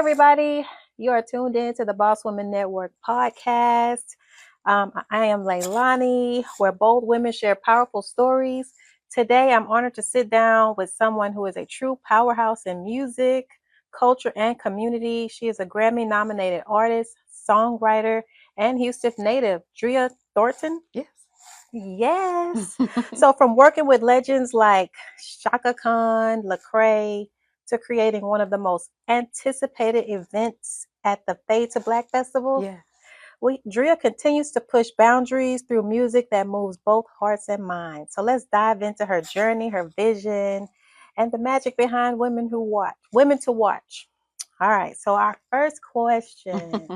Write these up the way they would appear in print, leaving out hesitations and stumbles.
everybody. You are tuned in to the Boss Women Network podcast. I am Leilani, where bold women share powerful stories. Today, I'm honored to sit down with someone who is a true powerhouse in music, culture, and community. She is a Grammy-nominated artist, songwriter, and Houston native, Dria Thornton. Yes. Yes. So from working with legends like Chaka Khan, Lecrae, to creating one of the most anticipated events at the Fade to Black Festival, Yeah. Dria continues to push boundaries through music that moves both hearts and minds. So let's dive into her journey, her vision, and the magic behind Women to Watch. All right. So our first question.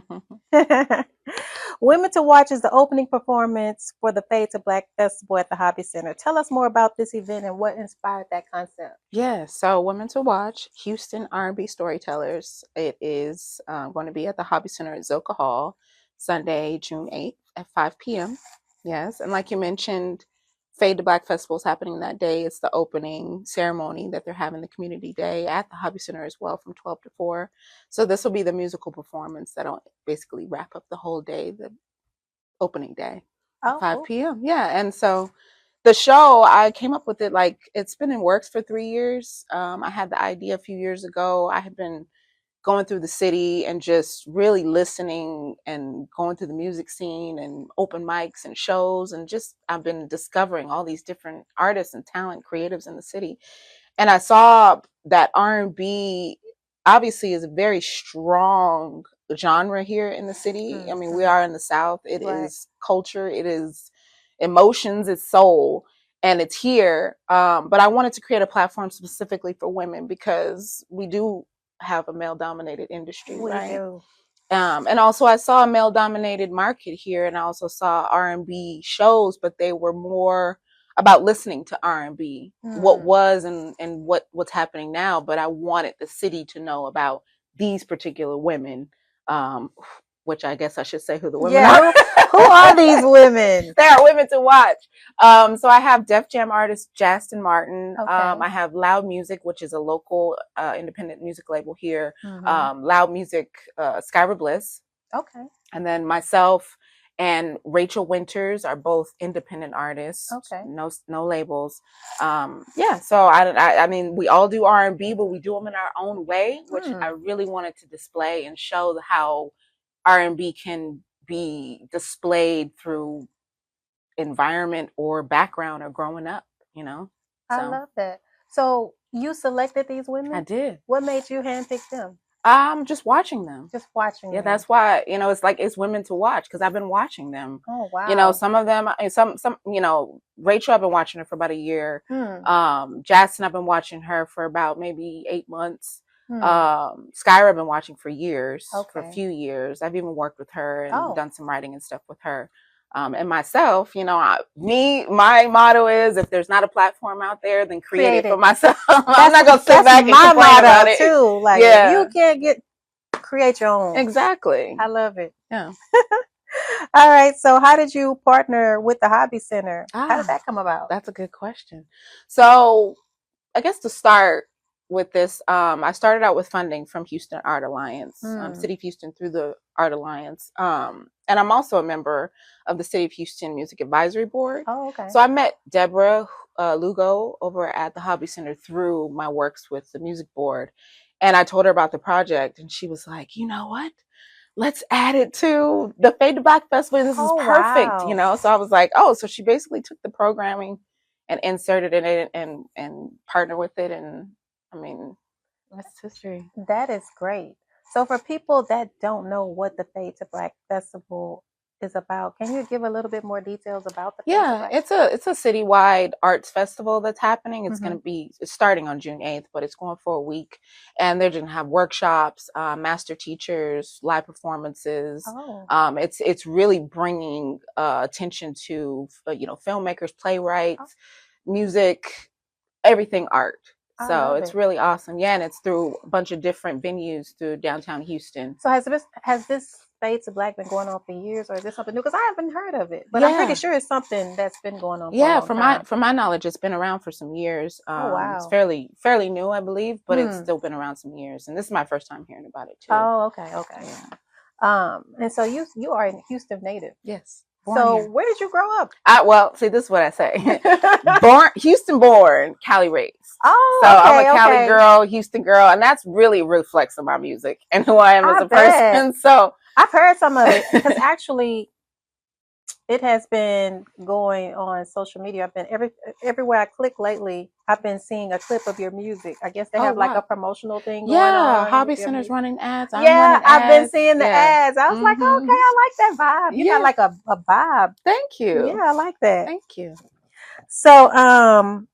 Women to Watch is the opening performance for the Fade to Black Festival at the Hobby Center. Tell us more about this event and what inspired that concept. Yeah. So, Women to Watch, Houston R&B Storytellers. It is going to be at the Hobby Center at Zoka Hall, Sunday, June 8th at 5 p.m. Yes. And like you mentioned, Fade to Black Festival is happening that day. It's the opening ceremony that they're having the community day at the Hobby Center as well from 12 to 4. So this will be the musical performance that'll basically wrap up the whole day, the opening day, 5 p.m. Yeah. And so the show, I came up with it, like, it's been in works for 3 years. I had the idea a few years ago. I had been going through the city and just really listening and going through the music scene and open mics and shows. And just, I've been discovering all these different artists and talent creatives in the city. And I saw that R&B obviously is a very strong genre here in the city. I mean, we are in the South. It is culture. It is emotions. It's soul. And it's here. But I wanted to create a platform specifically for women because we do have a male-dominated industry, right? Do. And also I saw a male-dominated market here, and I also saw R&B shows, but they were more about listening to R&B, what was and what's happening now. But I wanted the city to know about these particular women, which I guess I should say who the women are. Who are these women? They are women to watch. So I have Def Jam artist Justin Martin. Okay. I have Loud Music, which is a local independent music label here. Loud Music, Skyra Bliss. Okay. And then myself and Rachel Winters are both independent artists. Okay. No labels. So I mean, we all do R&B, but we do them in our own way, which I really wanted to display and show how R&B can be displayed through environment or background or growing up, you know. I love that. So you selected these women? I did. What made you handpick them? Just watching them. Yeah, that's why, you know, it's like, it's women to watch because I've been watching them. Oh, wow. You know, some of them, some, you know, Rachel, I've been watching her for about a year. Jackson, I've been watching her for about maybe 8 months. Skyra, I've been watching for years, for a few years. I've even worked with her and done some writing and stuff with her. And myself, you know, my motto is, if there's not a platform out there, then create it for myself. I'm not gonna sit back and complain about it too. Like, you can't create your own. Exactly. I love it. Yeah. All right. So how did you partner with the Hobby Center? How did that come about? That's a good question. So I guess to start with this, I started out with funding from Houston Art Alliance, City of Houston through the Art Alliance. And I'm also a member of the City of Houston Music Advisory Board. Oh, okay. So I met Deborah Lugo over at the Hobby Center through my works with the music board. And I told her about the project, and she was like, you know what? Let's add it to the Fade to Black Festival. This is perfect, wow. You know? So I was like, oh, so she basically took the programming and inserted it in and partnered with it. And I mean, that's history. That is great. So for people that don't know what the Fade to Black Festival is about, can you give a little bit more details about the Fade to Black? It's a citywide arts festival that's happening. It's going to be, it's starting on June 8th, but it's going for a week. And they're going to have workshops, master teachers, live performances. It's really bringing attention to, you know, filmmakers, playwrights, music, everything art. So it's really awesome. Yeah, and it's through a bunch of different venues through downtown Houston. So has this Fade to Black been going on for years, or is this something new? Because I haven't heard of it, but I'm pretty sure it's something that's been going on for a long time. From my knowledge, it's been around for some years. Oh, wow. It's fairly new, I believe, but it's still been around some years, and this is my first time hearing about it too. Oh, okay. Yeah. And so you are a Houston native. Yes. So where did you grow up? Well, see, this is what I say. Houston born, Cali raised. Oh, so I'm a Cali girl, Houston girl, and that's really reflects on my music and who I am as a person. So I've heard some of it because actually it has been going on social media. I've been everywhere I click lately. I've been seeing a clip of your music. I guess they have like a promotional thing going on. Hobby Center's running ads. I've been seeing the ads. I was like, okay, I like that vibe. You got like a vibe. Thank you. Yeah, I like that. Thank you. So,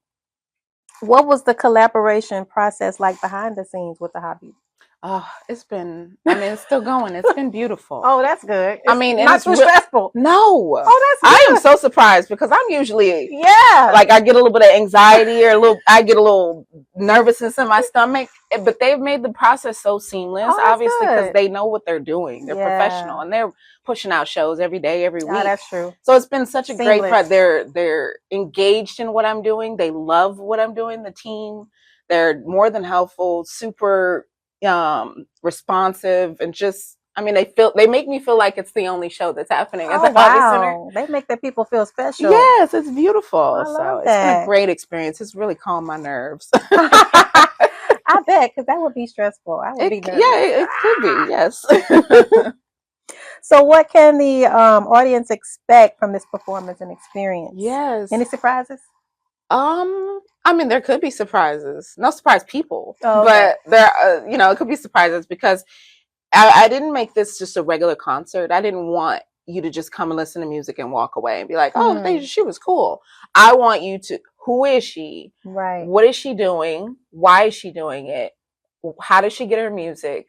what was the collaboration process like behind the scenes with the Hobby? Oh, it's still going. It's been beautiful. Oh, that's good. It's not too stressful. No. Oh, that's good. I am so surprised because I'm usually like I get a little bit of anxiety or I get a little nervousness in my stomach. But they've made the process so seamless, obviously, because they know what they're doing. They're professional and they're pushing out shows every day, every week. That's true. So it's been such a great part. They're engaged in what I'm doing. They love what I'm doing. The team, they're more than helpful, super responsive, and just they make me feel like it's the only show that's happening at the Hobby Center. They make the people feel special. Yes, it's beautiful. So it's been a great experience. It's really calmed my nerves. I bet, because that would be stressful. I would be nervous. Yeah, it could be. Yes. So what can the audience expect from this performance and experience? Yes. Any surprises? There could be surprises. No surprise people, but there, it could be surprises because I didn't make this just a regular concert. I didn't want you to just come and listen to music and walk away and be like, oh, she was cool. I want you to, who is she? Right. What is she doing? Why is she doing it? How does she get her music?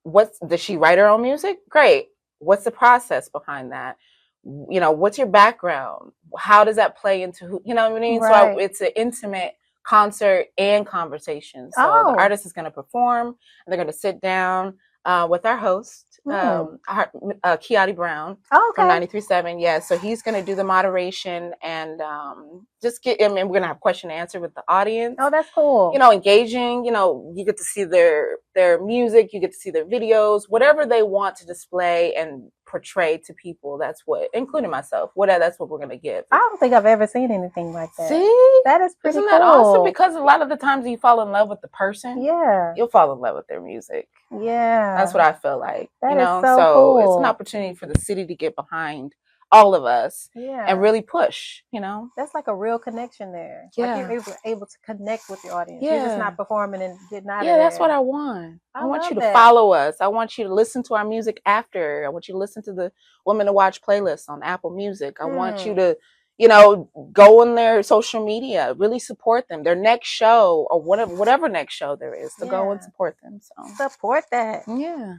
Does she write her own music? Great. What's the process behind that? What's your background? How does that play into who, you know what I mean? Right. So it's an intimate concert and conversation. So the artist is going to perform and they're going to sit down with our host, Kiati Brown from 93.7. Yeah, so he's going to do the moderation and we're going to have question and answer with the audience. Oh, that's cool. Engaging, you get to see their music, you get to see their videos, whatever they want to display and portray to people. That's what, including myself, that's what we're going to give. I don't think I've ever seen anything like that. See? That is pretty Isn't cool. that awesome? Because a lot of the times you fall in love with the person. Yeah. You'll fall in love with their music. Yeah. That's what I feel like. That is so cool. It's an opportunity for the city to get behind all of us and really push, That's like a real connection there. Yeah. Like you're able to connect with the audience. Yeah. You're just not performing and getting out of there. there. That's what I want. I want you to that. follow us. I want you to listen to our music after. I want you to listen to the Women to Watch playlist on Apple Music. I want you to, go on their social media, really support them. Their next show or whatever next show there is, to go and support them. So support that. Yeah.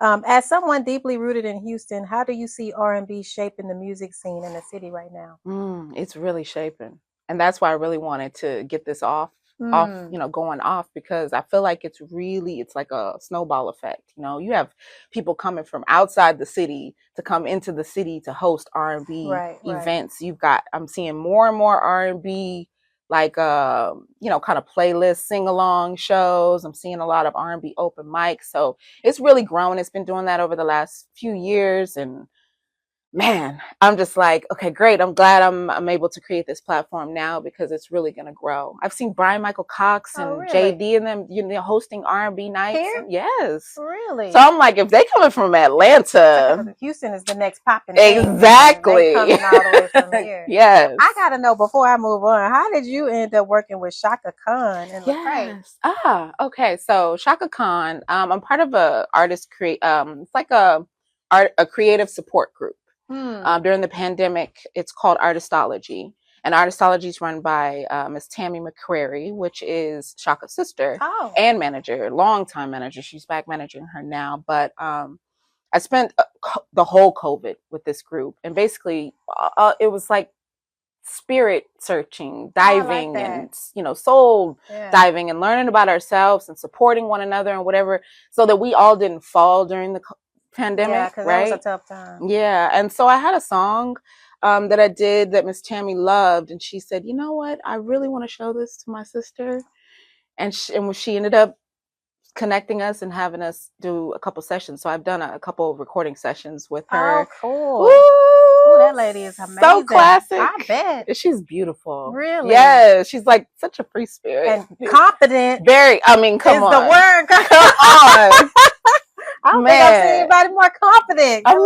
As someone deeply rooted in Houston, how do you see R&B shaping the music scene in the city right now? It's really shaping. And that's why I really wanted to get this going off, because I feel like it's like a snowball effect. You have people coming from outside the city to come into the city to host R&B events. I'm seeing more and more R&B, like, kind of playlist sing-along shows. I'm seeing a lot of R&B open mics. So it's really grown. It's been doing that over the last few years. And man, I'm just like, okay, great. I'm glad I'm able to create this platform now because it's really going to grow. I've seen Brian Michael Cox and JD and them, hosting R&B nights. Here? Yes. Really? So I'm like, if they coming from Atlanta, Houston is the next popping. Exactly. They coming all the way from here. Yes. I got to know before I move on, how did you end up working with Chaka Khan and Lecrae? Yes. Okay. So Chaka Khan, I'm part of a it's like a creative support group. During the pandemic, it's called Artistology, and Artistology is run by Miss Tammy McCrary, which is Chaka's sister and manager, longtime manager. She's back managing her now, but I spent the whole COVID with this group, and basically it was like spirit searching, diving, and soul diving, and learning about ourselves and supporting one another and whatever, so that we all didn't fall during the pandemic, because right? that was a tough time. Yeah, and so I had a song that I did that Miss Tammy loved, and she said, "You know what? I really want to show this to my sister," and she ended up connecting us and having us do a couple sessions. So I've done a couple of recording sessions with her. Oh, cool. Woo! Oh, that lady is amazing. So classic. I bet. She's beautiful. Really? Yeah, she's like such a free spirit. And confident. Very, I mean, come on. Is the word. Come on. I don't think I've seen anybody more confident. I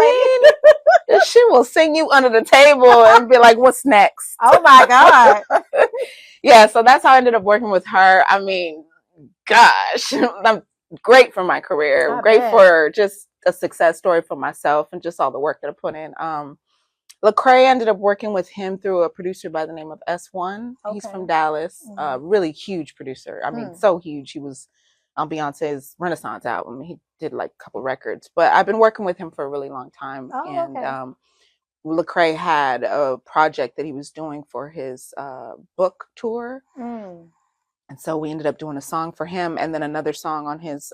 mean, she will sing you under the table and be like, "What's next?" Oh my God. Yeah, so that's how I ended up working with her. I mean, gosh, I'm great for my career. Great for just a success story for myself and just all the work that I put in. Lecrae ended up working with him through a producer by the name of S1. Okay. He's from Dallas. Really huge producer. I mean, so huge. He was on Beyonce's Renaissance album. He did like a couple records. But I've been working with him for a really long time. And Lecrae had a project that he was doing for his book tour. And so we ended up doing a song for him and then another song on his,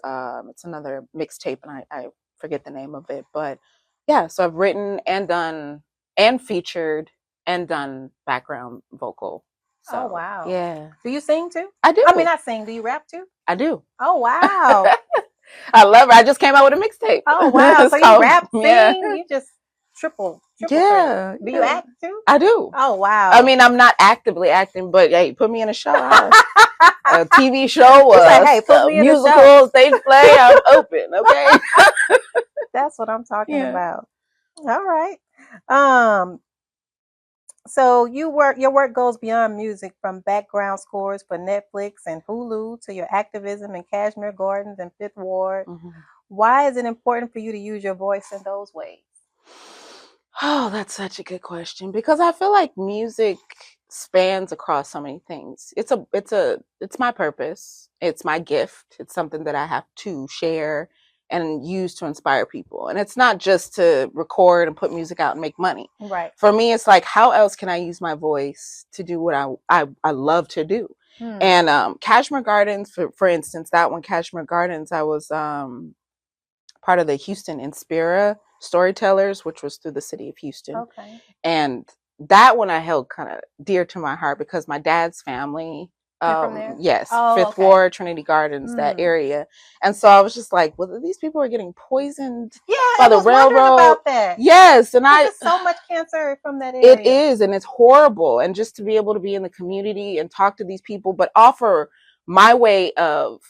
it's another mixtape, and I forget the name of it. But yeah, so I've written and done and featured and done background vocal. So, oh, wow. Yeah. Do you sing too? I do. I mean, I sing. Do you rap too? I do. Oh, wow. I love it. I just came out with a mixtape. Oh, wow. So you rap, sing, you just triple. Yeah. Do you act too? I do. Oh, wow. I mean, I'm not actively acting, but hey, put me in a show. A TV show, hey, put me in musical, a show. stage play, I'm open, okay? That's what I'm talking about. All right. So your work goes beyond music, from background scores for Netflix and Hulu to your activism in Cashmere Gardens and Fifth Ward. Why is it important for you to use your voice in those ways? Oh, that's such a good question, because I feel like music spans across so many things. It's my purpose. It's my gift. It's something that I have to share and use to inspire people. And it's not just to record and put music out and make money. Right. For me, it's like, how else can I use my voice to do what I love to do? And Cashmere Gardens, for instance, that one, Cashmere Gardens, I was part of the Houston Inspira Storytellers, which was through the city of Houston. Okay. And that one I held kind of dear to my heart because my dad's family, from there? Yes, Fifth Ward, Trinity Gardens, that area. And so I was just like, well, these people are getting poisoned by the railroad. About that. Yes, and there's so much cancer from that area. It is, and it's horrible. And just to be able to be in the community and talk to these people, but offer my way of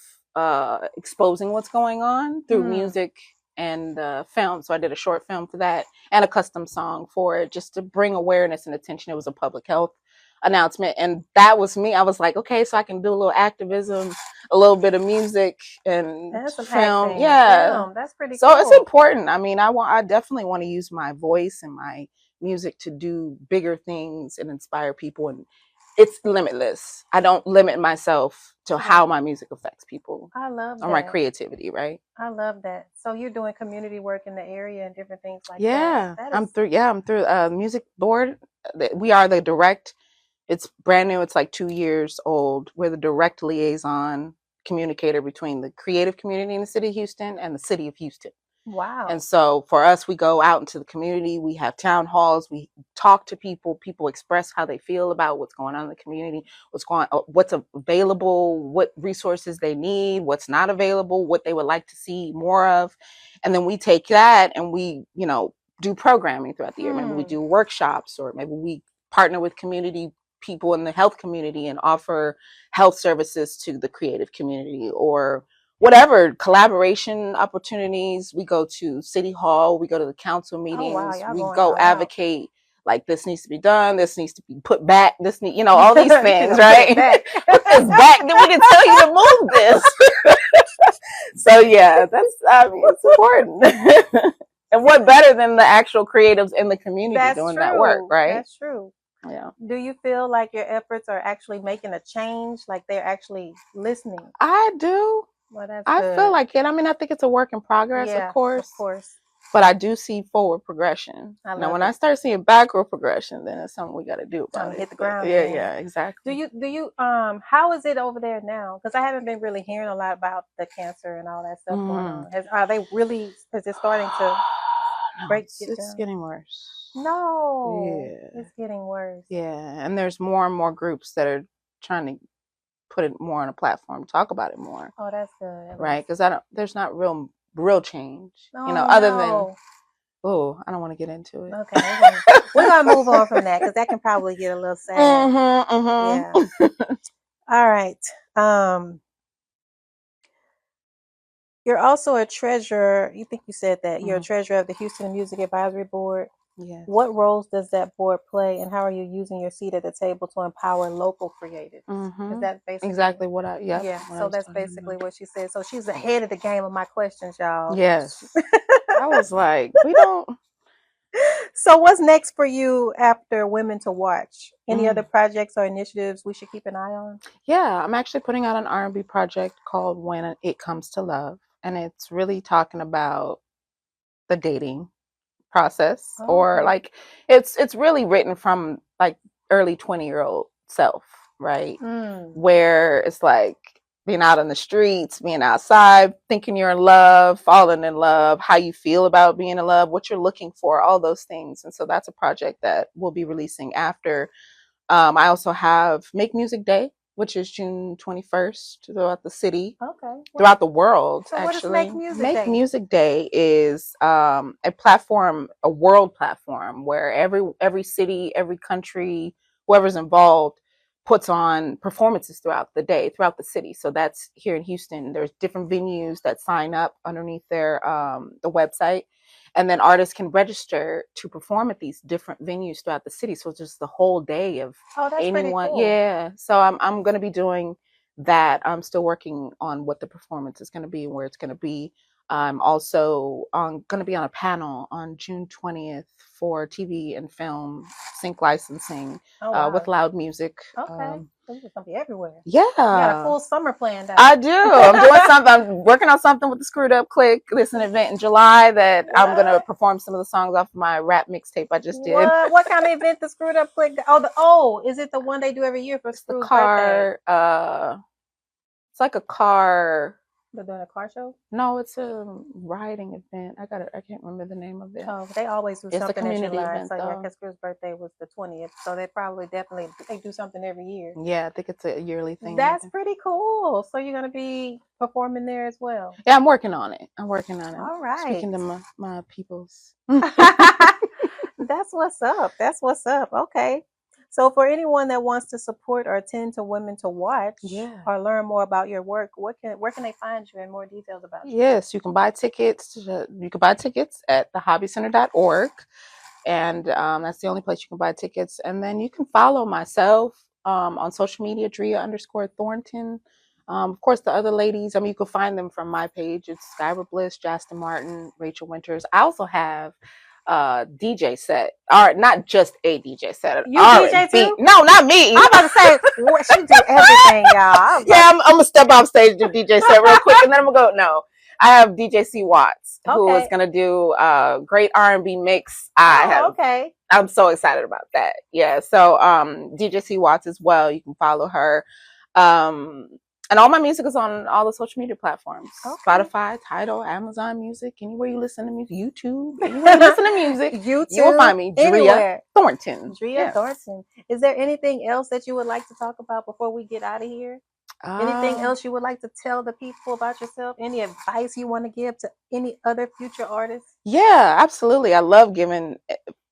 exposing what's going on through music and film. So I did a short film for that and a custom song for it, just to bring awareness and attention. It was a public health announcement, and that was me. I was like, okay, so I can do a little activism, a little bit of music, and film. Acting. Yeah, film. That's pretty so cool. It's important. I mean, I definitely want to use my voice and my music to do bigger things and inspire people, and it's limitless. I don't limit myself to how my music affects people. I love that. Or my creativity, right? I love that. So you're doing community work in the area and different things like that. Yeah, I'm through music board. We are the direct. It's brand new. It's like 2 years old. We're the direct liaison communicator between the creative community in the city of Houston and the city of Houston. Wow. And so for us, we go out into the community. We have town halls. We talk to people. People express how they feel about what's going on in the community, what's available, what resources they need, what's not available, what they would like to see more of. And then we take that and we, do programming throughout the year. Maybe we do workshops, or maybe we partner with community people in the health community and offer health services to the creative community, or whatever collaboration opportunities. We go to City Hall, we go to the council meetings, we go advocate, like, this needs to be done, this needs to be put back, all these things, right? Put this back, then we didn't tell you to move this. So yeah, it's important. And what better than the actual creatives in the community doing that work, right? That's true. Yeah. Do you feel like your efforts are actually making a change? Like they're actually listening? I do. Well, that's I good. feel like it. I mean, I think it's a work in progress, of course. but I do see forward progression. Now, when I start seeing backward progression, then it's something we got to do about it. Hit the ground. Yeah, exactly. Do you how is it over there now? Because I haven't been really hearing a lot about the cancer and all that stuff going on. Are they really? Is it starting to break? It's getting worse. No, it's getting worse. Yeah, and there's more and more groups that are trying to put it more on a platform, talk about it more. Oh, that's good. Right, because there's not real change, other than, I don't want to get into it. Okay, we're gonna move on from that because that can probably get a little sad. Yeah. All right. You're also a treasurer. You think you said that you're a treasurer of the Houston Music Advisory Board. Yes. What roles does that board play, and how are you using your seat at the table to empower local creatives? Is that basically exactly what I? So that's basically what she said. So she's ahead of the game of my questions, y'all. Yes. I was like, we don't. So what's next for you after Women to Watch? Any other projects or initiatives we should keep an eye on? Yeah, I'm actually putting out an R&B project called When It Comes to Love, and it's really talking about the dating process, or like it's really written from like early 20-year-old self, right? Where it's like being out in the streets, being outside, thinking you're in love, falling in love, how you feel about being in love, what you're looking for, all those things. And so that's a project that we'll be releasing after. I also have Make Music Day, which is June 21st throughout the city, throughout the world. So actually, what is Make Music Day is a platform, a world platform where every city, every country, whoever's involved puts on performances throughout the day, throughout the city. So that's here in Houston. There's different venues that sign up underneath their the website. And then artists can register to perform at these different venues throughout the city. So it's just the whole day of anyone. Cool. Yeah. So I'm going to be doing that. I'm still working on what the performance is going to be and where it's going to be. I'm also going to be on a panel on June 20th for TV and film sync licensing with Loud Music. Okay. This is gonna be everywhere. Yeah. You got a full summer planned out. I do. I'm doing something. I'm working on something with the Screwed Up Click. There's an event in July that I'm gonna perform some of the songs off my rap mixtape I just did. What kind of event the Screwed Up Click? Is it the one they do every year for Screw's birthday? It's like a car. They're doing a car show? No, it's a riding event. I can't remember the name of it. Oh, they always do something. It's a community event. So yeah, because Screw's birthday was the 20th, so they do something every year. Yeah, I think it's a yearly thing. That's pretty cool. So you're gonna be performing there as well? Yeah, I'm working on it. All right. Speaking to my peoples. That's what's up. Okay. So for anyone that wants to support or attend to Women to Watch or learn more about your work, where can they find you and more details about you? Yes, you can buy tickets. You can buy tickets at thehobbycenter.org. And that's the only place you can buy tickets. And then you can follow myself on social media, Dria_Thornton. Of course, the other ladies, you can find them from my page. It's Skyra Bliss, Justin Martin, Rachel Winters. I also have DJ set, or not just a DJ set. You DJ too? No, not me. I'm about to say, she do everything, y'all. I'm gonna step off stage and do DJ set real quick, and then I'm gonna go. No, I have DJ C Watts, who is gonna do a great R&B mix. I'm so excited about that. Yeah, so DJ C Watts as well. You can follow her. And all my music is on all the social media platforms. Spotify, Tidal, Amazon Music, anywhere you listen to music, YouTube, anywhere you listen to music, you will find me, Dria Thornton. Dria Thornton. Is there anything else that you would like to talk about before we get out of here? Anything else you would like to tell the people about yourself? Any advice you want to give to any other future artists? Yeah, absolutely. I love giving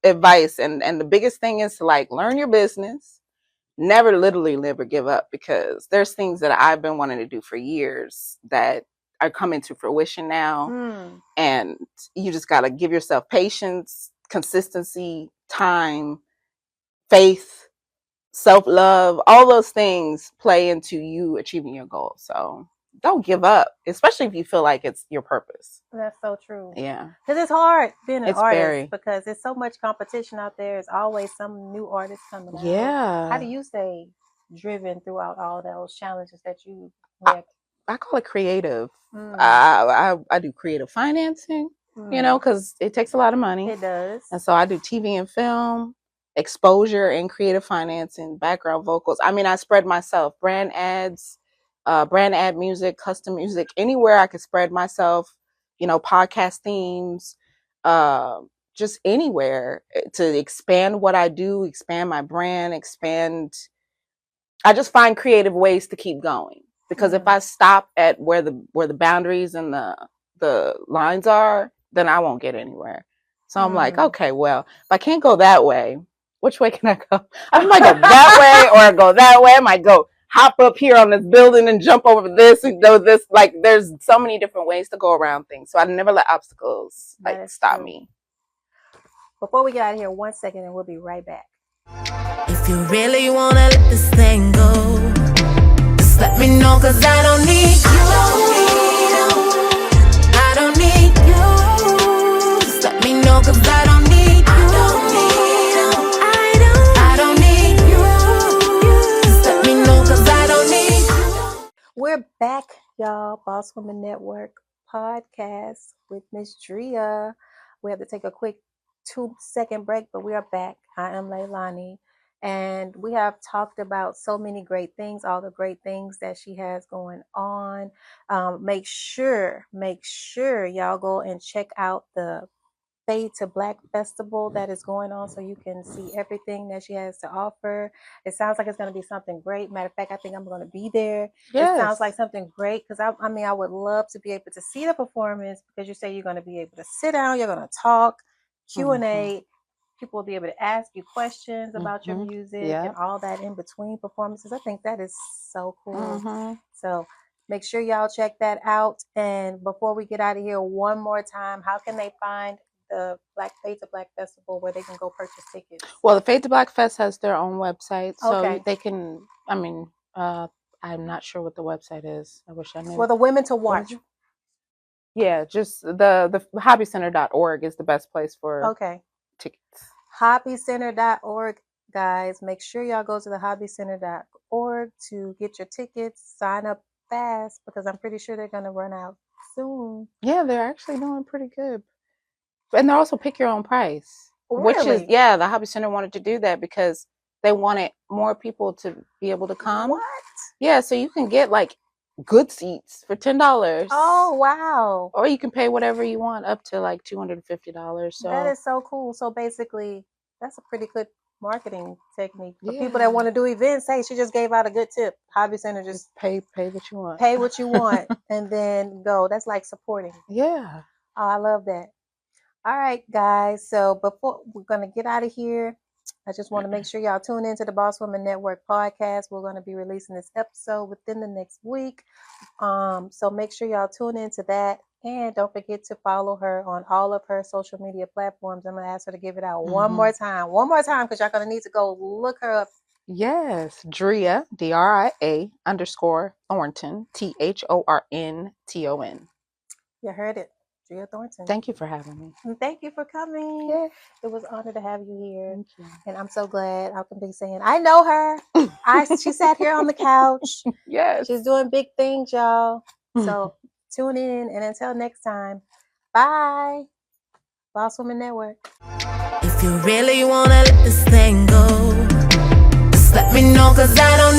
advice. And the biggest thing is to learn your business. Never give up, because there's things that I've been wanting to do for years that are coming to fruition now. And you just got to give yourself patience, consistency, time, faith, self-love. All those things play into you achieving your goal. So don't give up, especially if you feel like it's your purpose. That's so true. Yeah. Because it's hard being an artist, because there's so much competition out there. There's always some new artist coming out. Yeah. How do you stay driven throughout all those challenges that you had? I call it creative. I do creative financing. you know, because it takes a lot of money. It does. And so I do TV and film, exposure and creative finance and background vocals. I mean, I spread myself, brand ads, brand ad music, custom music, anywhere I could spread myself, you know, podcast themes, just anywhere to expand what I do, expand my brand, I just find creative ways to keep going. Because if I stop at where the boundaries and the lines are, then I won't get anywhere. So I'm like, okay, well, if I can't go that way, which way can I go? I might go that way or go that way. I might go hop up here on this building and jump over this and do this. Like, there's so many different ways to go around things. So I never let obstacles stop me. Before we get out of here, 1 second and we'll be right back. If you really wanna let this thing go, just let me know, cause I don't need you. I don't need you. Just let me know, cause I don't need you. I don't need you. Just let me know, cause I don't need you. We're back, y'all. Boss Woman Network podcast with Miss Dria. We have to take a quick 2-second break, but we are back. I am Leilani, and we have talked about so many great things, all the great things that she has going on. Make sure y'all go and check out the Fade to Black Festival that is going on, so you can see everything that she has to offer. It sounds like it's going to be something great. Matter of fact, I think I'm going to be there. Yes. It sounds like something great, because I mean, I would love to be able to see the performance, because you say you're going to be able to sit down, you're going to talk, Q&A. People will be able to ask you questions about your music and all that in between performances. I think that is so cool. So make sure y'all check that out. And before we get out of here, one more time, how can they find the Fade to Black Festival, where they can go purchase tickets? Well, the Fade to Black Fest has their own website, so they can, I mean, I'm not sure what the website is. I wish I knew. For the women to watch. Yeah, just the hobbycenter.org is the best place for tickets. Hobbycenter.org, guys. Make sure y'all go to the hobbycenter.org to get your tickets. Sign up fast, because I'm pretty sure they're going to run out soon. Yeah, they're actually doing pretty good. And they're also pick your own price. Really? Which is, the Hobby Center wanted to do that because they wanted more people to be able to come. What? Yeah, so you can get like good seats for $10. Oh, wow. Or you can pay whatever you want, up to like $250. So that is so cool. So basically, that's a pretty good marketing technique for people that want to do events. Hey, she just gave out a good tip. Hobby Center, just pay what you want. Pay what you want and then go. That's like supporting. Yeah. Oh, I love that. All right, guys. So before we're going to get out of here, I just want to make sure y'all tune into the Boss Woman Network podcast. We're going to be releasing this episode within the next week. So make sure y'all tune into that. And don't forget to follow her on all of her social media platforms. I'm going to ask her to give it out one more time, because y'all going to need to go look her up. Yes. Dria, DRIA _ Thornton, THORNTON. You heard it. Dria Thornton. Thank you for having me. And thank you for coming. Yeah. It was an honor to have you here. Thank you. And I'm so glad I can be saying, I know her. She sat here on the couch. Yes. She's doing big things, y'all. So tune in. And until next time, bye. Boss Woman Network. If you really want to let this thing go, just let me know, 'cause I don't